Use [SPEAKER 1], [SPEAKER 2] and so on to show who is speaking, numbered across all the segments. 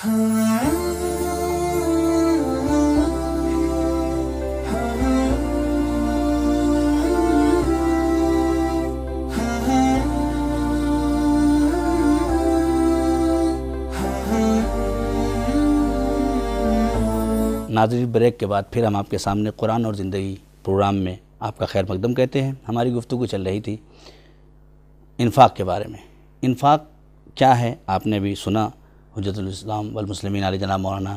[SPEAKER 1] ناظرین، بریک کے بعد پھر ہم آپ کے سامنے قرآن اور زندگی پروگرام میں آپ کا خیر مقدم کہتے ہیں۔ ہماری گفتگو چل رہی تھی انفاق کے بارے میں۔ انفاق کیا ہے آپ نے بھی سنا حجت الاسلام والمسلمین علی جناب مولانا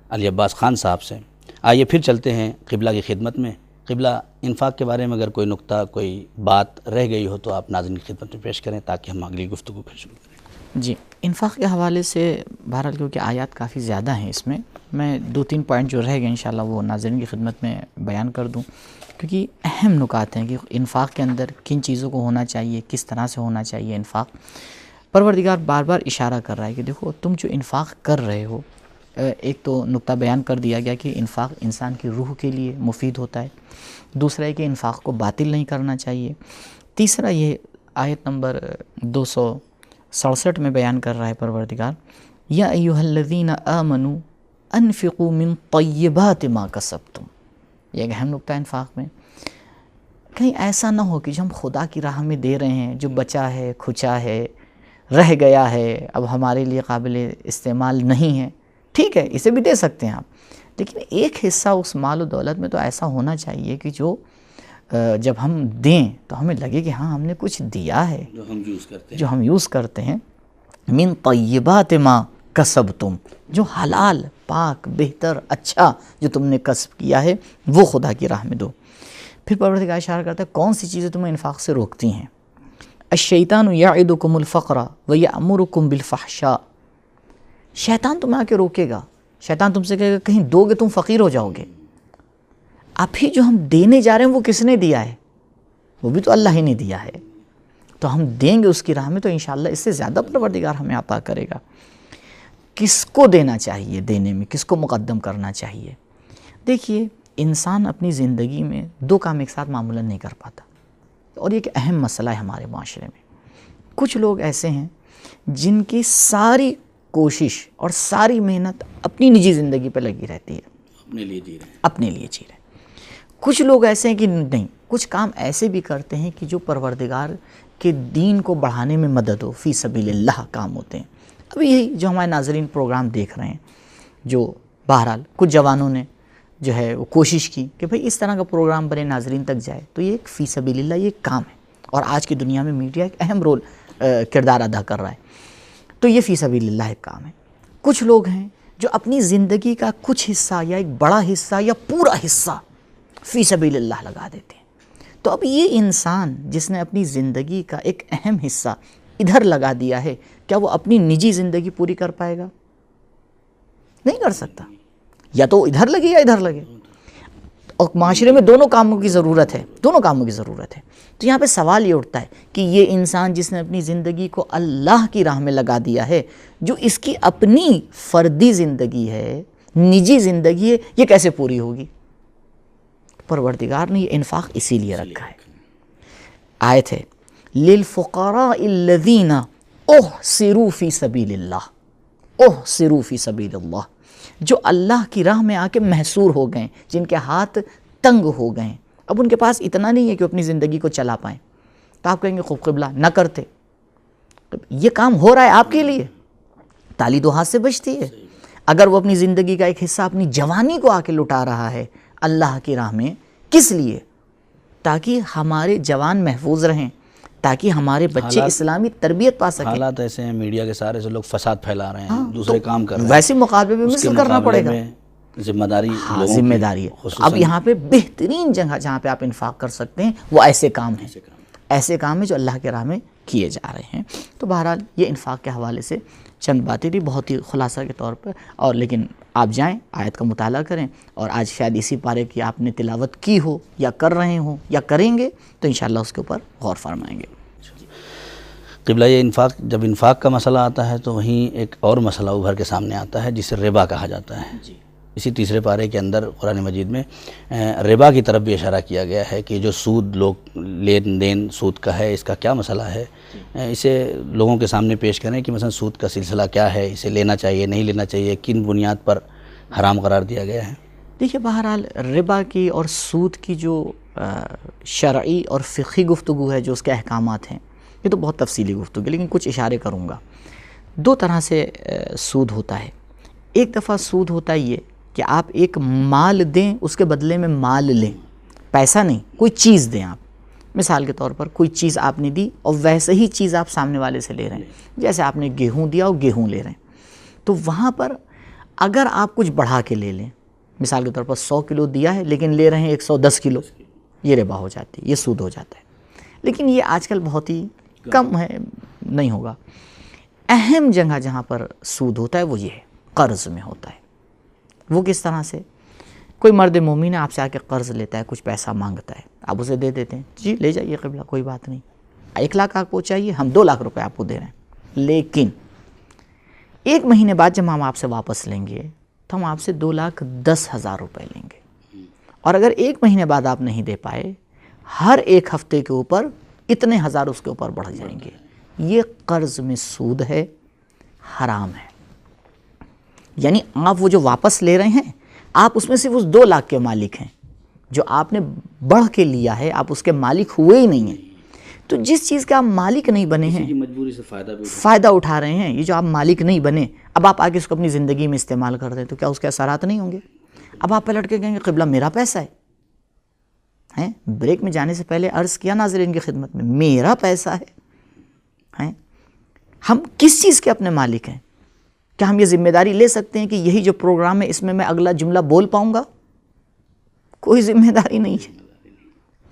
[SPEAKER 1] علی عباس خان صاحب سے۔ آئیے پھر چلتے ہیں قبلہ کی خدمت میں۔ قبلہ، انفاق کے بارے میں اگر کوئی نقطہ، کوئی بات رہ گئی ہو تو آپ ناظرین کی خدمت میں پیش کریں تاکہ ہم اگلی گفتگو پھر شروع کریں۔
[SPEAKER 2] جی، انفاق کے حوالے سے بہرحال کیونکہ آیات کافی زیادہ ہیں اس میں 2-3 پوائنٹ جو رہ گئے انشاءاللہ وہ ناظرین کی خدمت میں بیان کر دوں، کیونکہ اہم نکات ہیں کہ انفاق کے اندر کن چیزوں کو ہونا چاہیے، کس طرح سے ہونا چاہیے انفاق۔ پروردگار بار بار اشارہ کر رہا ہے کہ دیکھو تم جو انفاق کر رہے ہو، ایک تو نقطہ بیان کر دیا گیا کہ انفاق انسان کی روح کے لیے مفید ہوتا ہے، دوسرا ہے کہ انفاق کو باطل نہیں کرنا چاہیے، تیسرا یہ آیت نمبر 267 میں بیان کر رہا ہے پروردگار، یا ایھا الذین آمنوا انفقوا من طیبات ما کسبتم۔ یہ ایک اہم نقطہ انفاق میں، کہیں ایسا نہ ہو کہ جو ہم خدا کی راہ میں دے رہے ہیں، جو بچا ہے، کھچا ہے، رہ گیا ہے، اب ہمارے لیے قابل استعمال نہیں ہے، ٹھیک ہے اسے بھی دے سکتے ہیں آپ، لیکن ایک حصہ اس مال و دولت میں تو ایسا ہونا چاہیے کہ جو جب ہم دیں تو ہمیں لگے کہ ہاں ہم نے کچھ دیا ہے، جو ہم یوز کرتے ہیں۔ من طیبات ما کسبتم، جو حلال، پاک، بہتر، اچھا جو تم نے کسب کیا ہے وہ خدا کی راہ میں دو۔ پھر پروردگار اشارہ کرتا ہے کون سی چیزیں تمہیں انفاق سے روکتی ہیں۔ الشیطان یعدکم الفقر ویأمرکم بالفحشاء، شیطان تمہیں آ کے روکے گا، شیطان تم سے کہے گا کہیں دو گے تم فقیر ہو جاؤ گے۔ ابھی جو ہم دینے جا رہے ہیں وہ کس نے دیا ہے؟ وہ بھی تو اللہ ہی نے دیا ہے، تو ہم دیں گے اس کی راہ میں تو انشاءاللہ اس سے زیادہ پروردگار ہمیں عطا کرے گا۔ کس کو دینا چاہیے، دینے میں کس کو مقدم کرنا چاہیے؟ دیکھیے انسان اپنی زندگی میں 2 کام ایک ساتھ معمولاً نہیں کر پاتا، اور یہ ایک اہم مسئلہ ہے ہمارے معاشرے میں۔ کچھ لوگ ایسے ہیں جن کی ساری کوشش اور ساری محنت اپنی نجی زندگی پہ لگی رہتی ہے،
[SPEAKER 1] اپنے لیے جی رہے ہیں،
[SPEAKER 2] اپنے لیے جی رہے ہیں۔ کچھ لوگ ایسے ہیں کہ نہیں، کچھ کام ایسے بھی کرتے ہیں کہ جو پروردگار کے دین کو بڑھانے میں مدد ہو، فی سبیل اللہ کام ہوتے ہیں۔ اب یہی جو ہمارے ناظرین پروگرام دیکھ رہے ہیں، جو بہرحال کچھ جوانوں نے جو ہے وہ کوشش کی کہ بھئی اس طرح کا پروگرام بنے، ناظرین تک جائے، تو یہ ایک فی سبیل اللہ یہ ایک کام ہے، اور آج کی دنیا میں میڈیا ایک اہم رول کردار ادا کر رہا ہے، تو یہ فی سبیل اللہ ایک کام ہے۔ کچھ لوگ ہیں جو اپنی زندگی کا کچھ حصہ یا ایک بڑا حصہ یا پورا حصہ فی سبیل اللہ لگا دیتے ہیں۔ تو اب یہ انسان جس نے اپنی زندگی کا ایک اہم حصہ ادھر لگا دیا ہے، کیا وہ اپنی نجی زندگی پوری کر پائے گا؟ نہیں کر سکتا، یا تو ادھر لگے یا ادھر لگے، اور معاشرے میں دونوں کاموں کی ضرورت ہے، دونوں کاموں کی ضرورت ہے۔ تو یہاں پہ سوال یہ اٹھتا ہے کہ یہ انسان جس نے اپنی زندگی کو اللہ کی راہ میں لگا دیا ہے، جو اس کی اپنی فردی زندگی ہے، نجی زندگی ہے، یہ کیسے پوری ہوگی؟ پروردگار نے یہ انفاق اسی لیے رکھا ہے۔ آیت ہے للفقراء الذین احصروا فی سبیل اللہ، احصروا فی سبیل اللہ، جو اللہ کی راہ میں آ کے محصور ہو گئے، جن کے ہاتھ تنگ ہو گئے، اب ان کے پاس اتنا نہیں ہے کہ اپنی زندگی کو چلا پائیں، تو آپ کہیں گے خوب قبلہ نہ کرتے، یہ کام ہو رہا ہے آپ کے لیے، تالی 2 ہاتھ سے بجتی ہے۔ اگر وہ اپنی زندگی کا ایک حصہ اپنی جوانی کو آ کے لٹا رہا ہے اللہ کی راہ میں، کس لیے؟ تاکہ ہمارے جوان محفوظ رہیں، تاکہ ہمارے بچے اسلامی تربیت پا سکیں۔
[SPEAKER 1] حالات ایسے ہیں میڈیا کے سارے سے لوگ فساد پھیلا رہے ہیں، دوسرے کام کر رہے ہیں،
[SPEAKER 2] ویسے مقابلے میں مثل کرنا پڑے گا،
[SPEAKER 1] ذمہ داری
[SPEAKER 2] ذمہ داری ہے۔ اب یہاں پہ بہترین جگہ جہاں پہ آپ انفاق کر سکتے ہیں وہ ایسے کام ہیں، ایسے کام ہیں جو اللہ کے راہ میں کیے جا رہے ہیں۔ تو بہرحال یہ انفاق کے حوالے سے چند باتیں تھی بہت ہی خلاصہ کے طور پر، اور لیکن آپ جائیں آیت کا مطالعہ کریں، اور آج شاید اسی پارے کی آپ نے تلاوت کی ہو یا کر رہے ہوں یا کریں گے تو انشاءاللہ اس کے اوپر غور فرمائیں گے۔
[SPEAKER 1] قبلہ، یہ جب انفاق کا مسئلہ آتا ہے تو وہیں ایک اور مسئلہ ابھر کے سامنے آتا ہے جسے ربا کہا جاتا ہے۔ اسی تیسرے پارے کے اندر قرآن مجید میں ربا کی طرف بھی اشارہ کیا گیا ہے کہ جو سود لوگ لین دین سود کا ہے، اس کا کیا مسئلہ ہے، اسے لوگوں کے سامنے پیش کریں کہ مثلا سود کا سلسلہ کیا ہے، اسے لینا چاہیے نہیں لینا چاہیے، کن بنیاد پر حرام قرار دیا گیا ہے۔
[SPEAKER 2] دیکھیے بہرحال ربا کی اور سود کی جو شرعی اور فقہی گفتگو ہے، جو اس کے احکامات ہیں، یہ تو بہت تفصیلی گفتگو ہے، لیکن کچھ اشارے کروں گا۔ دو طرح سے سود ہوتا ہے۔ ایک دفعہ سود ہوتا ہے یہ کہ آپ ایک مال دیں، اس کے بدلے میں مال لیں، پیسہ نہیں، کوئی چیز دیں آپ۔ مثال کے طور پر کوئی چیز آپ نے دی اور ویسے ہی چیز آپ سامنے والے سے لے رہے ہیں، جیسے آپ نے گیہوں دیا اور گیہوں لے رہے ہیں، تو وہاں پر اگر آپ کچھ بڑھا کے لے لیں، مثال کے طور پر 100 کلو دیا ہے لیکن لے رہے ہیں 110 کلو، یہ ربا ہو جاتی ہے، یہ سود ہو جاتا ہے۔ لیکن یہ آج کل بہت ہی کم ہے، نہیں ہوگا۔ اہم جگہ جہاں پر سود ہوتا ہے وہ یہ ہے، قرض میں ہوتا ہے۔ وہ کس طرح سے؟ کوئی مرد مومن آپ سے آ کے قرض لیتا ہے، کچھ پیسہ مانگتا ہے، آپ اسے دے دیتے ہیں، جی لے جائیے قبلہ، کوئی بات نہیں، 1 لاکھ آپ کو چاہیے، ہم 2 لاکھ روپے آپ کو دے رہے ہیں، لیکن 1 مہینے بعد جب ہم آپ سے واپس لیں گے تو ہم آپ سے 2,10,000 روپے لیں گے، اور اگر 1 مہینے بعد آپ نہیں دے پائے، ہر 1 ہفتے کے اوپر اتنے ہزار اس کے اوپر بڑھ جائیں گے۔ یہ قرض میں سود ہے، حرام ہے۔ یعنی آپ وہ جو واپس لے رہے ہیں، آپ اس میں صرف اس 2 لاکھ کے مالک ہیں، جو آپ نے بڑھ کے لیا ہے آپ اس کے مالک ہوئے ہی نہیں ہیں۔ تو جس چیز کے آپ مالک نہیں بنے ہیں،
[SPEAKER 1] مجبوری سے
[SPEAKER 2] فائدہ اٹھا رہے ہیں، یہ جو آپ مالک نہیں بنے، اب آپ آگے اس کو اپنی زندگی میں استعمال کر دیں تو کیا اس کے اثرات نہیں ہوں گے؟ اب آپ پلٹ کے کہیں گے قبلہ میرا پیسہ ہے۔ بریک میں جانے سے پہلے عرض کیا ناظرین کی خدمت میں، میرا پیسہ ہے۔ ہم کس چیز کے اپنے مالک ہیں؟ کیا ہم یہ ذمہ داری لے سکتے ہیں کہ یہی جو پروگرام ہے اس میں اگلا جملہ بول پاؤں گا؟ کوئی ذمہ داری نہیں ہے۔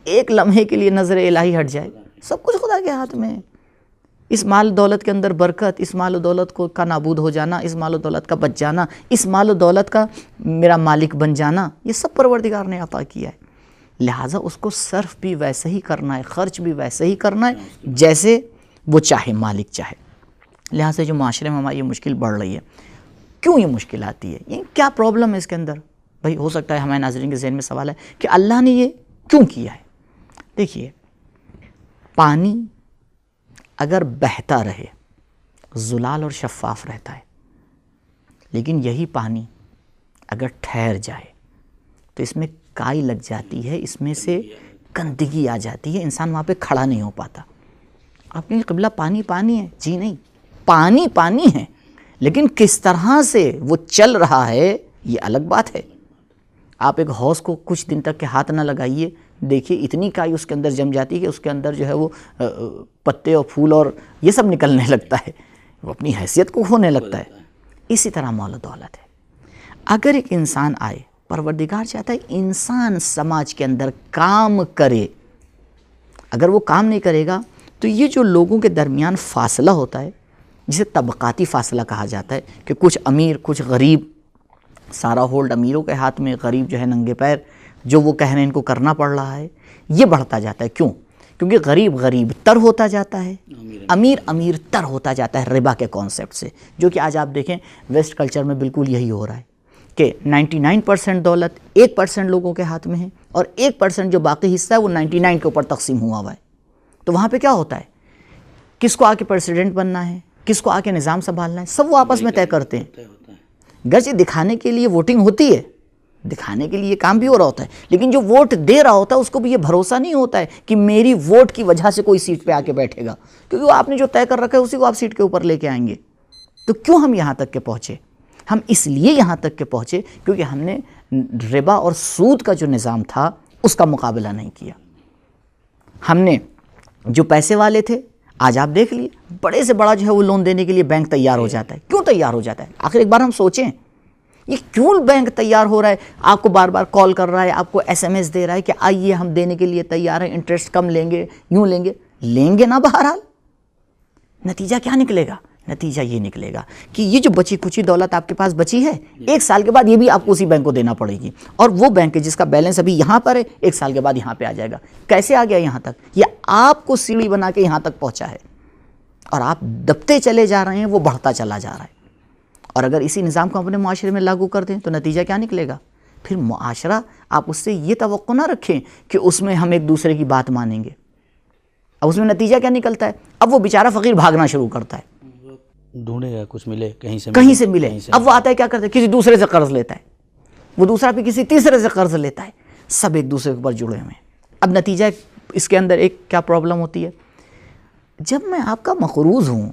[SPEAKER 2] ایک لمحے کے لیے نظر الہی ہٹ جائے، سب کچھ خدا کے ہاتھ میں ہے۔ اس مال دولت کے اندر برکت، اس مال و دولت کا نابود ہو جانا، اس مال و دولت کا بچ جانا، اس مال و دولت کا میرا مالک بن جانا، یہ سب پروردگار نے عطا کیا ہے۔ لہٰذا اس کو صرف بھی ویسے ہی کرنا ہے، خرچ بھی ویسے ہی کرنا ہے جیسے وہ چاہے، مالک چاہے۔ لہٰذا جو معاشرے میں ہماری یہ مشکل بڑھ رہی ہے، کیوں یہ مشکل آتی ہے؟ یہ کیا پرابلم ہے اس کے اندر؟ بھائی ہو سکتا ہے ہمارے ناظرین کے ذہن میں سوال ہے کہ اللہ نے یہ کیوں کیا ہے؟ دیکھیے، پانی اگر بہتا رہے زلال اور شفاف رہتا ہے، لیکن یہی پانی اگر ٹھہر جائے تو اس میں کائی لگ جاتی ہے، اس میں سے گندگی آ جاتی ہے، انسان وہاں پہ کھڑا نہیں ہو پاتا۔ آپ کہیں قبلہ پانی پانی ہے، جی نہیں، پانی پانی ہے، لیکن کس طرح سے وہ چل رہا ہے یہ الگ بات ہے۔ آپ ایک حوض کو کچھ دن تک کے ہاتھ نہ لگائیے، دیکھیے اتنی کائی اس کے اندر جم جاتی ہے کہ اس کے اندر جو ہے وہ پتے اور پھول اور یہ سب نکلنے لگتا ہے، وہ اپنی حیثیت کو کھونے لگتا ہے۔ اسی طرح مال و دولت ہے۔ اگر ایک انسان آئے، پروردگار چاہتا ہے انسان سماج کے اندر کام کرے، اگر وہ کام نہیں کرے گا تو یہ جو لوگوں کے درمیان فاصلہ ہوتا ہے، جسے طبقاتی فاصلہ کہا جاتا ہے کہ کچھ امیر کچھ غریب، سارا ہولڈ امیروں کے ہاتھ میں، غریب جو ہے ننگے پیر، جو وہ کہہ رہے ہیں ان کو کرنا پڑ رہا ہے، یہ بڑھتا جاتا ہے۔ کیوں؟ کیونکہ غریب غریب تر ہوتا جاتا ہے، امیر امیر تر ہوتا جاتا ہے ربا کے کانسیپٹ سے، جو کہ آج آپ دیکھیں ویسٹ کلچر میں بالکل یہی ہو رہا ہے کہ 99% دولت 1% لوگوں کے ہاتھ میں ہے، اور 1% جو باقی حصہ ہے وہ 99 کے اوپر تقسیم ہوا ہے۔ تو وہاں پہ کیا ہوتا ہے؟ کس کو آ کے پریزیڈنٹ بننا ہے، کس کو آ کے نظام سنبھالنا ہے، سب وہ آپس میں طے کرتے ہیں۔ گرچہ دکھانے کے لیے ووٹنگ ہوتی ہے، دکھانے کے لیے کام بھی ہو رہا ہوتا ہے، لیکن جو ووٹ دے رہا ہوتا ہے اس کو بھی یہ بھروسہ نہیں ہوتا ہے کہ میری ووٹ کی وجہ سے کوئی سیٹ پہ آ کے بیٹھے گا، کیونکہ وہ آپ نے جو طے کر رکھا ہے اسی کو آپ سیٹ کے اوپر لے کے آئیں گے۔ تو کیوں ہم یہاں تک کے پہنچے؟ ہم اس لیے یہاں تک کے پہنچے کیونکہ ہم نے ربا اور سود کا جو نظام تھا اس کا مقابلہ نہیں کیا۔ ہم نے جو پیسے والے تھے، آج آپ دیکھ لیے بڑے سے بڑا جو ہے وہ لون دینے کے لیے بینک تیار ہو جاتا ہے۔ کیوں تیار ہو جاتا ہے؟ آخر ایک بار ہم سوچیں، یہ کیوں بینک تیار ہو رہا ہے؟ آپ کو بار بار کال کر رہا ہے، آپ کو SMS دے رہا ہے کہ آئیے ہم دینے کے لیے تیار ہیں، انٹرسٹ کم لیں گے، یوں لیں گے نا۔ بہرحال نتیجہ کیا نکلے گا؟ نتیجہ یہ نکلے گا کہ یہ جو بچی کچی دولت آپ کے پاس بچی ہے، 1 سال کے بعد یہ بھی آپ کو اسی بینک کو دینا پڑے گی، اور وہ بینک جس کا بیلنس ابھی یہاں پر ہے 1 سال کے بعد یہاں پہ آ جائے گا۔ کیسے آ گیا یہاں تک؟ یہ آپ کو سیڑھی بنا کے یہاں تک پہنچا ہے، اور آپ دبتے چلے جا رہے ہیں، وہ بڑھتا چلا جا رہا ہے۔ اور اگر اسی نظام کو اپنے معاشرے میں لاگو کر دیں تو نتیجہ کیا نکلے گا؟ پھر معاشرہ، آپ اس سے یہ توقع نہ رکھیں کہ اس میں ہم ایک دوسرے کی بات مانیں گے. اب اس میں نتیجہ کیا نکلتا ہے؟ اب وہ بیچارہ فقیر بھاگنا شروع کرتا ہے،
[SPEAKER 1] ڈھونڈے گا کچھ ملے، کہیں سے
[SPEAKER 2] ملے. اب وہ آتا ہے کیا کرتا ہے؟ کسی دوسرے سے قرض لیتا ہے، وہ دوسرا بھی کسی تیسرے سے قرض لیتا ہے، سب ایک دوسرے کے اوپر جڑے ہوئے ہیں. اب نتیجہ اس کے اندر ایک کیا پرابلم ہوتی ہے؟ جب میں آپ کا مقروض ہوں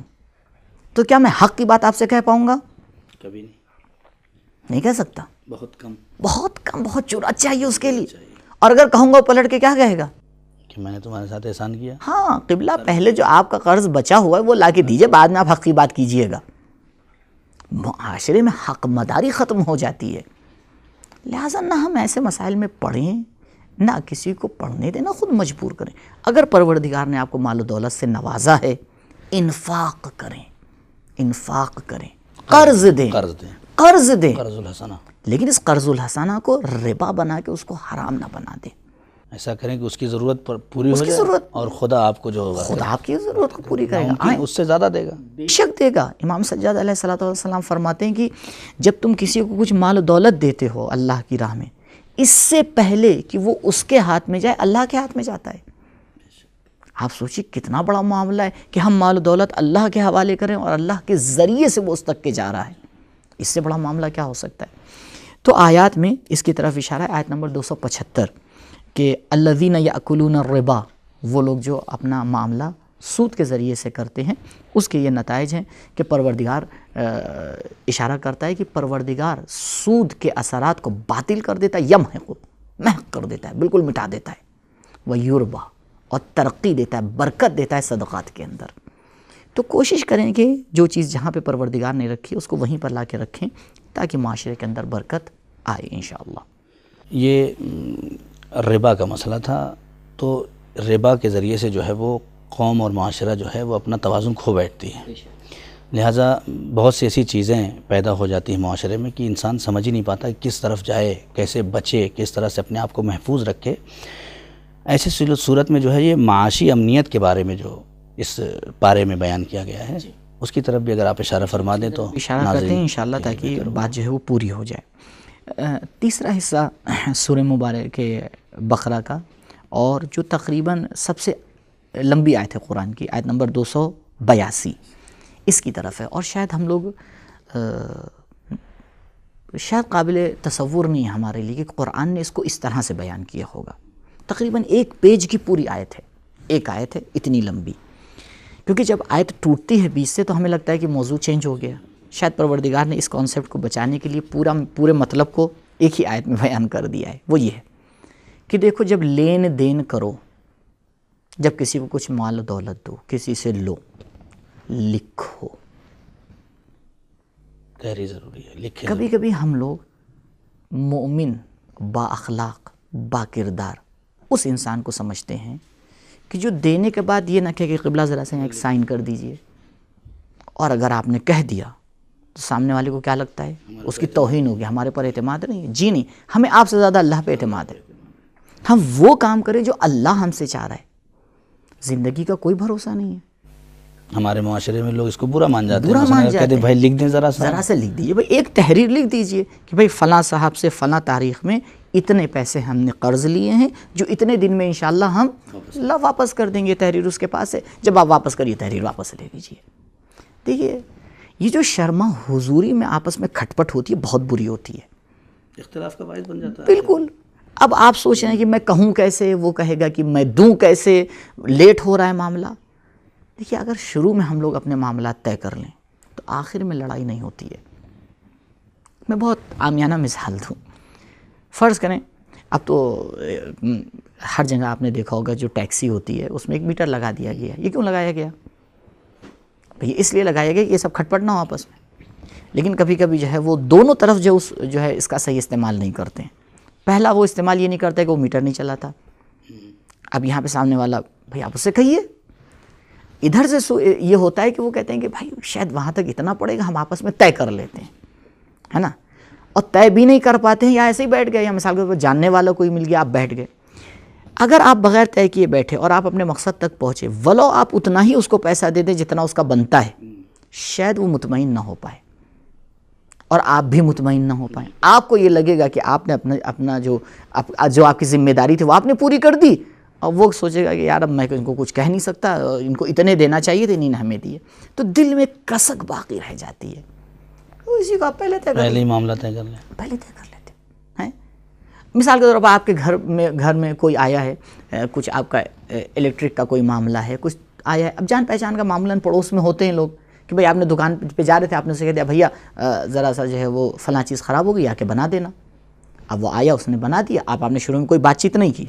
[SPEAKER 2] تو کیا میں حق کی بات آپ سے کہہ پاؤں گا؟
[SPEAKER 1] کبھی
[SPEAKER 2] نہیں کہہ سکتا.
[SPEAKER 1] بہت کم،
[SPEAKER 2] بہت جرأت چاہیے اس کے لیے. اور اگر کہوں گا پلٹ کے کیا کہے گا؟
[SPEAKER 1] کہ میں نے تمہارے ساتھ احسان کیا.
[SPEAKER 2] ہاں قبلہ، پہلے جو آپ کا قرض بچا ہوا ہے وہ لا کے دیجئے، بعد میں آپ حق کی بات کیجئے گا. معاشرے میں حق مداری ختم ہو جاتی ہے. لہٰذا نہ ہم ایسے مسائل میں پڑھیں، نہ کسی کو پڑھنے دیں، نہ خود مجبور کریں. اگر پروردگار نے آپ کو مال و دولت سے نوازا ہے، انفاق کریں، قرض دیں، قرض
[SPEAKER 1] الحسنہ.
[SPEAKER 2] لیکن اس قرض الحسنہ کو ربا بنا کے اس کو حرام نہ بنا دیں.
[SPEAKER 1] ایسا کریں کہ اس کی ضرورت پوری ہو
[SPEAKER 2] اس کی
[SPEAKER 1] جائے،
[SPEAKER 2] ضرورت،
[SPEAKER 1] اور خدا آپ کو جو ہوگا
[SPEAKER 2] خدا آپ کی ضرورت کو پوری کرے گا.
[SPEAKER 1] ممکن اس سے زیادہ دے گا،
[SPEAKER 2] بے شک دے گا. امام سجاد علیہ الصلوۃ والسلام فرماتے ہیں کہ جب تم کسی کو کچھ مال و دولت دیتے ہو اللہ کی راہ میں، اس سے پہلے کہ وہ اس کے ہاتھ میں جائے اللہ کے ہاتھ میں جاتا ہے. آپ سوچیے کتنا بڑا معاملہ ہے کہ ہم مال و دولت اللہ کے حوالے کریں اور اللہ کے ذریعے سے وہ اس تک کے جا رہا ہے. اس سے بڑا معاملہ کیا ہو سکتا ہے؟ تو آیات میں اس کی طرف اشارہ ہے. آیت نمبر 275 کہ الذین یأکلون الربا، وہ لوگ جو اپنا معاملہ سود کے ذریعے سے کرتے ہیں، اس کے یہ نتائج ہیں کہ پروردگار اشارہ کرتا ہے کہ پروردگار سود کے اثرات کو باطل کر دیتا ہے، محق کر دیتا ہے، بالکل مٹا دیتا ہے. ویربا، اور ترقی دیتا ہے، برکت دیتا ہے صدقات کے اندر. تو کوشش کریں کہ جو چیز جہاں پہ پروردگار نے رکھی اس کو وہیں پر لا کے رکھیں تاکہ معاشرے کے اندر برکت آئے انشاءاللہ.
[SPEAKER 1] یہ ربا کا مسئلہ تھا. تو ربا کے ذریعے سے جو ہے وہ قوم اور معاشرہ جو ہے وہ اپنا توازن کھو بیٹھتی ہے. لہٰذا بہت سی ایسی چیزیں پیدا ہو جاتی ہیں معاشرے میں کہ انسان سمجھ ہی نہیں پاتا کہ کس طرف جائے، کیسے بچے، کس طرح سے اپنے آپ کو محفوظ رکھے. ایسی صورت میں جو ہے یہ معاشی امنیت کے بارے میں جو اس پارے میں بیان کیا گیا ہے، اس کی طرف بھی اگر آپ اشارہ فرما دیں تو
[SPEAKER 2] اشارہ کرتے ہیں انشاءاللہ تاکہ بات جو ہے وہ پوری ہو جائے. تیسرا حصہ سورہ مبارک کے بقرہ کا، اور جو تقریباً سب سے لمبی آیت ہے قرآن کی، آیت نمبر 282 اس کی طرف ہے. اور شاید ہم لوگ شاید قابل تصور نہیں ہے ہمارے لیے کہ قرآن نے اس کو اس طرح سے بیان کیا ہوگا. تقریباً ایک پیج کی پوری آیت ہے، ایک آیت ہے اتنی لمبی. کیونکہ جب آیت ٹوٹتی ہے بیچ سے تو ہمیں لگتا ہے کہ موضوع چینج ہو گیا. شاید پروردگار نے اس کانسیپٹ کو بچانے کے لیے پورے مطلب کو ایک ہی آیت میں بیان کر دیا ہے. وہ یہ ہے کہ دیکھو جب لین دین کرو، جب کسی کو کچھ مال و دولت دو، کسی سے لو، لکھو.
[SPEAKER 1] تحریر ضروری ہے، لکھیں.
[SPEAKER 2] کبھی کبھی ہم لوگ مومن، با اخلاق، با کردار اس انسان کو سمجھتے ہیں کہ جو دینے کے بعد یہ نہ کہے کہ قبلہ ذرا سے ایک سائن کر دیجئے. اور اگر آپ نے کہہ دیا تو سامنے والے کو کیا لگتا ہے؟ اس کی توہین ہوگی، ہمارے پر اعتماد نہیں ہے. جی نہیں، ہمیں آپ سے زیادہ اللہ پہ اعتماد ہے. ہم وہ کام کریں جو اللہ ہم سے چاہ رہا ہے. زندگی کا کوئی بھروسہ نہیں ہے.
[SPEAKER 1] ہمارے معاشرے میں لوگ اس کو برا مان جاتے ہیں.
[SPEAKER 2] برا مان جاتے
[SPEAKER 1] کہتے ہیں بھائی لکھ دیں ذرا
[SPEAKER 2] سے لکھ دیجئے. بھائی ایک تحریر لکھ دیجئے کہ بھائی فلاں صاحب سے فلاں تاریخ میں اتنے پیسے ہم نے قرض لیے ہیں جو اتنے دن میں انشاءاللہ ہم واپس کر دیں گے. تحریر اس کے پاس ہے. جب آپ واپس کریے تحریر واپس لے لیجئے. دیکھیے یہ جو شرما حضوری میں آپس میں کھٹ پٹ ہوتی ہے بہت بری ہوتی ہے،
[SPEAKER 1] اختلاف کا باعث بن جاتا ہے.
[SPEAKER 2] بالکل. اب آپ سوچ رہے ہیں کہ میں کہوں کیسے، وہ کہے گا کہ میں دوں کیسے، لیٹ ہو رہا ہے معاملہ. دیکھیے اگر شروع میں ہم لوگ اپنے معاملات طے کر لیں تو آخر میں لڑائی نہیں ہوتی ہے. میں بہت عامیانہ مثال دوں. فرض کریں اب تو ہر جگہ آپ نے دیکھا ہوگا جو ٹیکسی ہوتی ہے اس میں ایک میٹر لگا دیا گیا. یہ کیوں لگایا گیا؟ یہ اس لیے لگایا گیا کہ یہ سب کھٹ پٹ نہ ہو آپس میں. لیکن کبھی کبھی جو ہے وہ دونوں طرف جو ہے اس کا صحیح استعمال نہیں کرتے ہیں. پہلا وہ استعمال یہ نہیں کرتا کہ وہ میٹر نہیں چلاتا. اب یہاں پہ سامنے والا بھائی آپ اس سے کہیے. ادھر سے یہ ہوتا ہے کہ وہ کہتے ہیں کہ بھائی شاید وہاں تک اتنا پڑے گا، ہم آپس میں طے کر لیتے ہیں، ہے نا. اور طے بھی نہیں کر پاتے ہیں یا ایسے ہی بیٹھ گئے، یا مثال کے طور پر جاننے والا کوئی مل گیا آپ بیٹھ گئے. اگر آپ بغیر طے کیے بیٹھے اور آپ اپنے مقصد تک پہنچے، ولو آپ اتنا ہی اس کو پیسہ دے دیں جتنا اس کا بنتا ہے، شاید وہ مطمئن نہ ہو پائے. اور آپ بھی مطمئن نہ ہو پائیں. آپ کو یہ لگے گا کہ آپ نے اپنا جو آپ کی ذمہ داری تھی وہ آپ نے پوری کر دی, اور وہ سوچے گا کہ یار اب میں ان کو کچھ کہہ نہیں سکتا, ان کو اتنے دینا چاہیے تھے, انہیں نے ہمیں دیے, تو دل میں کسک باقی رہ جاتی ہے. تو اسی کو آپ پہلے
[SPEAKER 1] ہی معاملہ طے کر لیں,
[SPEAKER 2] پہلے طے کر لیتے ہیں. مثال کے طور پر آپ کے گھر میں کوئی آیا ہے, کچھ آپ کا الیکٹرک کا کوئی معاملہ ہے, کچھ آیا ہے. اب جان پہچان کا معاملہ پڑوس میں ہوتے ہیں لوگ کہ بھئی آپ نے دکان پہ جا رہے تھے, آپ نے اسے کہہ دیا بھیا ذرا سا جو ہے وہ فلاں چیز خراب ہو گئی, آ کے بنا دینا. اب وہ آیا, اس نے بنا دیا, آپ نے شروع میں کوئی بات چیت نہیں کی.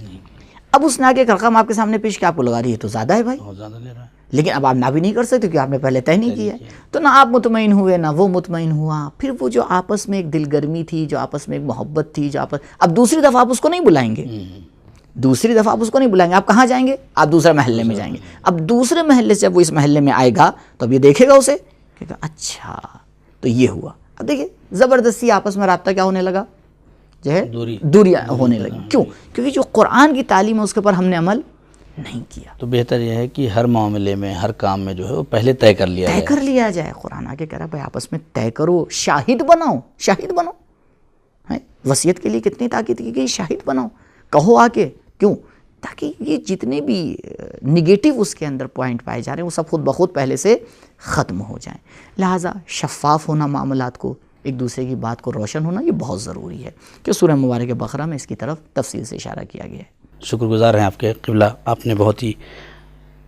[SPEAKER 2] اب اس نے آگے رقم آپ کے سامنے پیش کیا, آپ کو لگا رہی ہے تو زیادہ ہے بھائی,
[SPEAKER 1] بہت زیادہ لے رہا ہے,
[SPEAKER 2] لیکن اب آپ نہ بھی نہیں کر سکتے کیونکہ آپ نے پہلے طے نہیں کیا. تو نہ آپ مطمئن ہوئے نہ وہ مطمئن ہوا. پھر وہ جو آپس میں ایک دل گرمی تھی, جو آپس میں ایک محبت تھی, اب دوسری دفعہ آپ اس کو نہیں بلائیں گے, دوسری دفعہ آپ اس کو نہیں بلائیں گے. آپ کہاں جائیں گے؟ آپ دوسرے محلے میں جائیں گے. اب دوسرے محلے سے جب وہ اس محلے میں آئے گا تو اب یہ دیکھے گا اسے کہ اچھا تو یہ ہوا. اب دیکھیں زبردستی آپس میں رابطہ کیا ہونے لگا, جو ہے دوریاں ہونے لگی. کیوں؟ کیونکہ جو قرآن کی تعلیم ہے اس کے اوپر ہم نے عمل نہیں کیا.
[SPEAKER 1] تو بہتر یہ ہے کہ ہر معاملے میں, ہر کام میں جو ہے وہ پہلے طے کر لیا
[SPEAKER 2] جائے. قرآن آگے کہہ رہا ہے بھائی آپس میں طے کرو, شاہد بناؤ. وصیت کے لیے کتنی تاکید کی گئی, شاہد بناؤ, کہو آ کے. کیوں؟ تاکہ یہ جتنے بھی نگیٹو اس کے اندر پوائنٹ پائے جا رہے ہیں وہ سب خود بخود پہلے سے ختم ہو جائیں. لہٰذا شفاف ہونا معاملات کو, ایک دوسرے کی بات کو روشن ہونا, یہ بہت ضروری ہے کہ سورہ مبارک بقرہ میں اس کی طرف تفصیل سے اشارہ کیا گیا ہے.
[SPEAKER 1] شکر گزار ہیں آپ کے قبلہ, آپ نے بہت ہی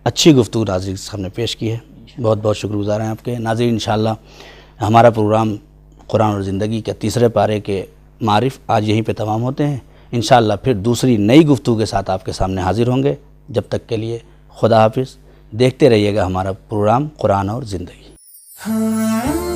[SPEAKER 1] اچھی گفتگو ناظرین کے سامنے پیش کی ہے. بہت بہت شکر گزار ہیں آپ کے. ناظرین انشاءاللہ ہمارا پروگرام قرآن اور زندگی کے تیسرے پارے کے معارف آج یہیں پہ تمام ہوتے ہیں. انشاءاللہ پھر دوسری نئی گفتگو کے ساتھ آپ کے سامنے حاضر ہوں گے. جب تک کے لیے خدا حافظ. دیکھتے رہیے گا ہمارا پروگرام قرآن اور زندگی.